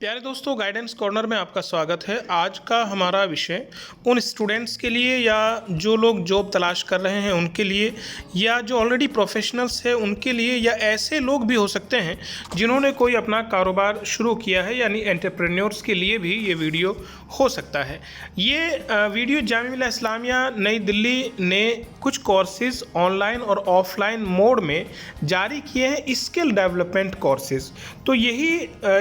प्यारे दोस्तों, guidance corner में आपका स्वागत है। आज का हमारा विषय उन स्टूडेंट्स के लिए या जो लोग जॉब तलाश कर रहे हैं उनके लिए, या जो ऑलरेडी प्रोफेशनल्स हैं उनके लिए, या ऐसे लोग भी हो सकते हैं जिन्होंने कोई अपना कारोबार शुरू किया है, यानी एंटरप्रेन्योर्स के लिए भी ये वीडियो हो सकता है। ये वीडियो जामिया मिल्लिया इस्लामिया नई दिल्ली ने कुछ कोर्सेज़ ऑनलाइन और ऑफलाइन मोड में जारी किए हैं, स्किल डेवलपमेंट कोर्सेज़। तो यही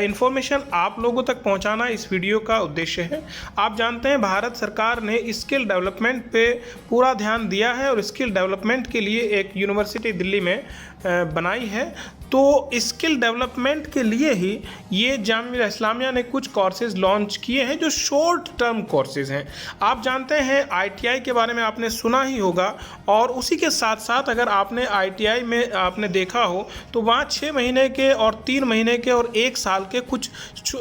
इन्फॉर्मेशन आप लोगों तक पहुंचाना इस वीडियो का उद्देश्य है। आप जानते हैं भारत सरकार ने स्किल डेवलपमेंट पे पूरा ध्यान दिया है और स्किल डेवलपमेंट के लिए एक यूनिवर्सिटी दिल्ली में बनाई है। तो स्किल डेवलपमेंट के लिए ही ये जामिया मिल्लिया इस्लामिया ने कुछ कोर्सेज़ लॉन्च किए हैं जो शॉर्ट टर्म कोर्सेज़ हैं। आप जानते हैं ITI के बारे में आपने सुना ही होगा, और उसी के साथ साथ अगर आपने ITI में आपने देखा हो तो वहाँ 6 महीने के और 3 महीने के और 1 साल के कुछ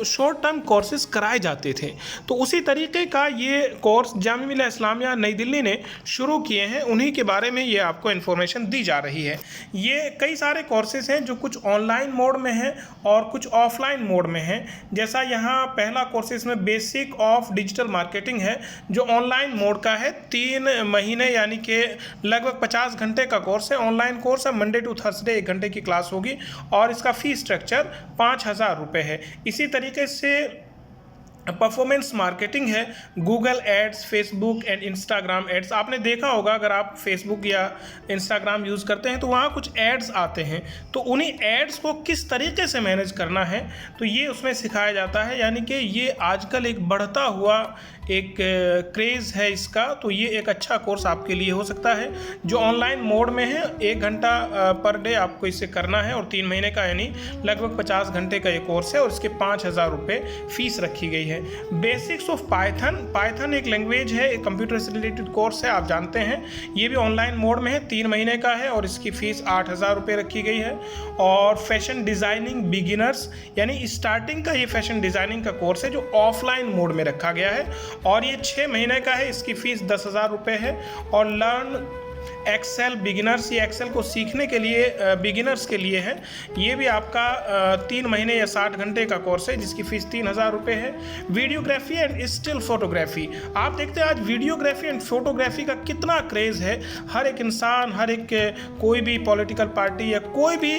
शॉर्ट टर्म कोर्सेज़ कराए जाते थे। तो उसी तरीके का ये कोर्स जामिया मिल्लिया इस्लामिया नई दिल्ली ने शुरू किए हैं, उन्हीं के बारे में ये आपको इन्फॉर्मेशन दी जा रही है। ये कई सारे कोर्सेज़ हैं जो कुछ ऑनलाइन मोड में हैं और कुछ ऑफलाइन मोड में हैं। जैसा यहाँ पहला कोर्स इसमें बेसिक ऑफ डिजिटल मार्केटिंग है, जो ऑनलाइन मोड का है। 3 महीने यानी कि लगभग 50 घंटे का कोर्स है। ऑनलाइन कोर्स है, मंडे टू थर्सडे 1 घंटे की क्लास होगी और इसका फ़ीस स्ट्रक्चर 5,000 रुपये है। इसी तरीके से परफॉर्मेंस मार्केटिंग है, Google ads, Facebook and Instagram ads. आपने देखा होगा अगर आप फेसबुक या इंस्टाग्राम यूज़ करते हैं तो वहाँ कुछ एड्स आते हैं, तो उन्हीं एड्स को किस तरीके से मैनेज करना है तो ये उसमें सिखाया जाता है। यानी कि ये आजकल एक बढ़ता हुआ एक क्रेज़ है इसका। तो ये एक अच्छा कोर्स आपके लिए हो सकता है जो ऑनलाइन मोड में है। 1 घंटा पर डे आपको इसे करना है और 3 महीने का यानी लगभग 50 घंटे का ये कोर्स है और इसके 5,000 रुपये फ़ीस रखी गई है। बेसिक्स ऑफ पाइथन एक लैंग्वेज है, एक कंप्यूटर से रिलेटेड कोर्स है, आप जानते हैं। ये भी ऑनलाइन मोड में है, 3 महीने का है और इसकी फ़ीस 8,000 रुपये रखी गई है। और फैशन डिज़ाइनिंग बिगिनर्स यानी स्टार्टिंग का ये फैशन डिज़ाइनिंग का कोर्स है जो ऑफलाइन मोड में रखा गया है और ये 6 महीने का है। इसकी फ़ीस 10,000 रुपये है। और लर्न एक्सेल बिगिनर्स, ये एक्सेल को सीखने के लिए बिगिनर्स के लिए है। ये भी आपका 3 महीने या 60 घंटे का कोर्स है जिसकी फ़ीस 3,000 रुपये है। वीडियोग्राफी एंड स्टिल फोटोग्राफी, आप देखते हैं आज वीडियोग्राफी एंड फोटोग्राफी का कितना क्रेज़ है। हर एक इंसान, हर एक कोई भी पॉलिटिकल पार्टी या कोई भी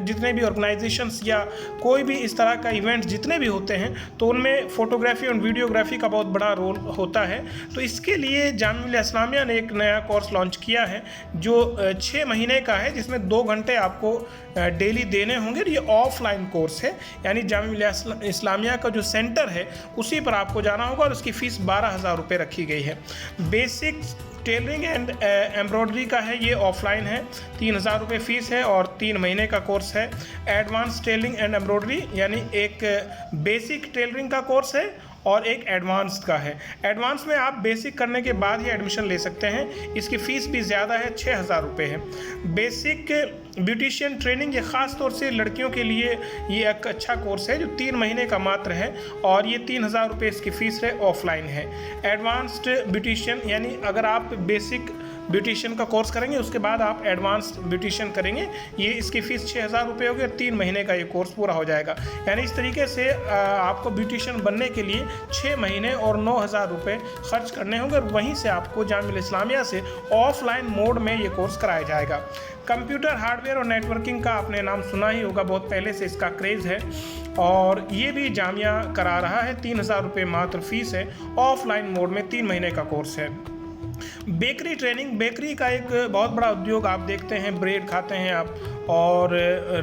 जितने भी ऑर्गेनाइजेशंस या कोई भी इस तरह का इवेंट जितने भी होते हैं तो उनमें फ़ोटोग्राफी और वीडियोग्राफी का बहुत बड़ा रोल होता है। तो इसके लिए जामिया मिल्लिया इस्लामिया ने एक नया कोर्स लॉन्च किया है जो 6 महीने का है, जिसमें 2 घंटे आपको डेली देने होंगे। ये ऑफलाइन कोर्स है, यानी जामिया मिल्लिया इस्लामिया का जो सेंटर है उसी पर आपको जाना होगा और उसकी फ़ीस 12,000 रुपये रखी गई है। बेसिक टेलरिंग एंड एम्ब्रॉयडरी का है, ये ऑफलाइन है, 3,000 रुपये फ़ीस है और 3 महीने का कोर्स है। एडवांस टेलरिंग एंड एम्ब्रॉयडरी यानी एक बेसिक टेलरिंग का कोर्स है और एक एडवांस का है। एडवांस में आप बेसिक करने के बाद ही एडमिशन ले सकते हैं। इसकी फ़ीस भी ज़्यादा है, 6,000 रुपये है। बेसिक ब्यूटिशियन ट्रेनिंग, ये ख़ास तौर से लड़कियों के लिए ये एक अच्छा कोर्स है जो 3 महीने का मात्र है और ये 3,000 रुपये इसकी फ़ीस है, ऑफलाइन है। एडवांस्ड ब्यूटिशियन यानी अगर आप बेसिक ब्यूटिशियन का कोर्स करेंगे उसके बाद आप एडवांस्ड ब्यूटिशियन करेंगे, ये इसकी फ़ीस 6,000 रुपये होगी और 3 महीने का ये कोर्स पूरा हो जाएगा। यानी इस तरीके से आपको ब्यूटिशियन बनने के लिए 6 महीने और 9,000 रुपये खर्च करने होंगे और वहीं से आपको जामिया मिल्लिया इस्लामिया से ऑफलाइन मोड में ये कोर्स कराया जाएगा। कंप्यूटर हार्डवेयर और नेटवर्किंग का आपने नाम सुना ही होगा, बहुत पहले से इसका क्रेज़ है और ये भी जामिया करा रहा है। 3,000 रुपये मात्र फ़ीस है, ऑफलाइन मोड में 3 महीने का कोर्स है। बेकरी ट्रेनिंग, बेकरी का एक बहुत बड़ा उद्योग आप देखते हैं, ब्रेड खाते हैं आप और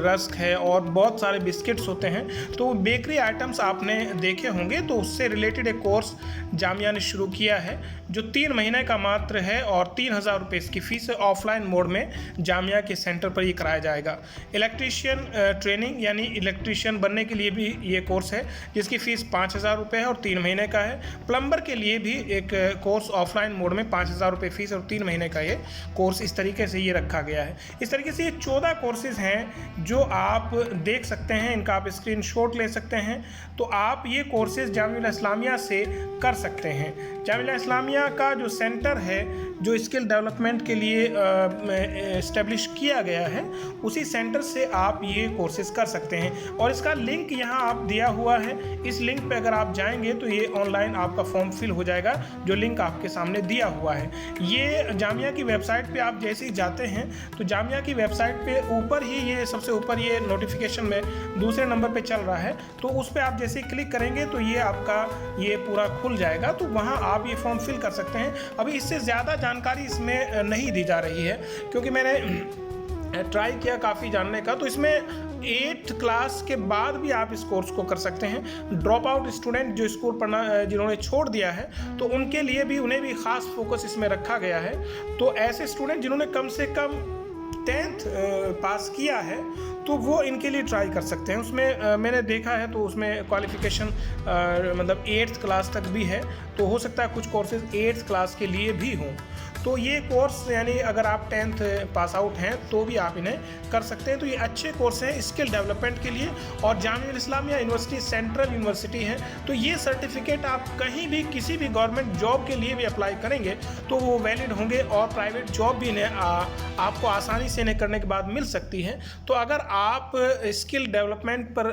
रस्क है और बहुत सारे बिस्किट्स होते हैं, तो बेकरी आइटम्स आपने देखे होंगे। तो उससे रिलेटेड एक कोर्स जामिया ने शुरू किया है जो 3 महीने का मात्र है और 3,000 रुपये इसकी फ़ीस है। ऑफलाइन मोड में जामिया के सेंटर पर ये कराया जाएगा। इलेक्ट्रीशियन ट्रेनिंग यानी इलेक्ट्रीशियन बनने के लिए भी ये कोर्स है जिसकी फ़ीस 5,000 रुपये है और 3 महीने का है। प्लम्बर के लिए भी एक कोर्स ऑफलाइन मोड में 5,000 रुपये फ़ीस और 3 महीने का ये कोर्स, इस तरीके से ये रखा गया है। इस तरीके से ये 14 कोर्सेज़ हैं जो आप देख सकते हैं, इनका आप स्क्रीनशॉट ले सकते हैं। तो आप ये कोर्सेज़ जामिया इस्लामिया से कर सकते हैं। जामिया इस्लामिया का जो सेंटर है, जो स्किल डेवलपमेंट के लिए इस्टेब्लिश किया गया है, उसी सेंटर से आप ये कोर्सेज़ कर सकते हैं। और इसका लिंक यहाँ आप दिया हुआ है, इस लिंक पे अगर आप जाएंगे तो ये ऑनलाइन आपका फॉर्म फिल हो जाएगा, जो लिंक आपके सामने दिया हुआ है। ये जामिया की वेबसाइट पे आप जैसे ही जाते हैं तो जामिया की वेबसाइट पे ऊपर ही, ये सबसे ऊपर ये नोटिफिकेशन में दूसरे नंबर पे चल रहा है, तो उस पर आप जैसे ही क्लिक करेंगे तो ये आपका ये पूरा खुल जाएगा। तो वहाँ आप ये फॉर्म फिल कर सकते हैं। अभी इससे ज़्यादा जानकारी इसमें नहीं दी जा रही है, क्योंकि मैंने ट्राई किया काफ़ी जानने का। तो इसमें 8th क्लास के बाद भी आप इस कोर्स को कर सकते हैं। ड्रॉप आउट स्टूडेंट जो स्कूल पढ़ना जिन्होंने छोड़ दिया है, तो उनके लिए भी, उन्हें भी ख़ास फोकस इसमें रखा गया है। तो ऐसे स्टूडेंट जिन्होंने कम से कम 10th पास किया है, तो वो इनके लिए ट्राई कर सकते हैं। उसमें मैंने देखा है तो उसमें क्वालिफ़िकेशन मतलब 8th क्लास तक भी है, तो हो सकता है कुछ कोर्सेज़ 8th क्लास के लिए भी हों। तो ये कोर्स यानी अगर आप 10th पास आउट हैं तो भी आप इन्हें कर सकते हैं। तो ये अच्छे कोर्स हैं स्किल डेवलपमेंट के लिए। और Jamia Islamia university central university है, तो ये सर्टिफिकेट आप कहीं भी किसी भी गवर्नमेंट जॉब के लिए भी अप्लाई करेंगे तो वो वैलिड होंगे, और प्राइवेट जॉब भी इन्हें आपको आसानी से इन्हें करने के बाद मिल सकती है। तो अगर आप स्किल डेवलपमेंट पर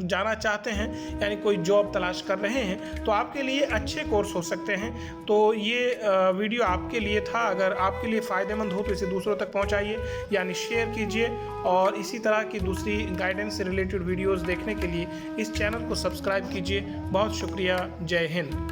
जाना चाहते हैं, यानी कोई जॉब तलाश कर रहे हैं, तो आपके लिए अच्छे कोर्स हो सकते हैं। तो ये वीडियो आपके लिए था। अगर आपके लिए फ़ायदेमंद हो तो इसे दूसरों तक पहुंचाइए, यानी शेयर कीजिए। और इसी तरह की दूसरी गाइडेंस से रिलेटेड वीडियोस देखने के लिए इस चैनल को सब्सक्राइब कीजिए। बहुत शुक्रिया। जय हिंद।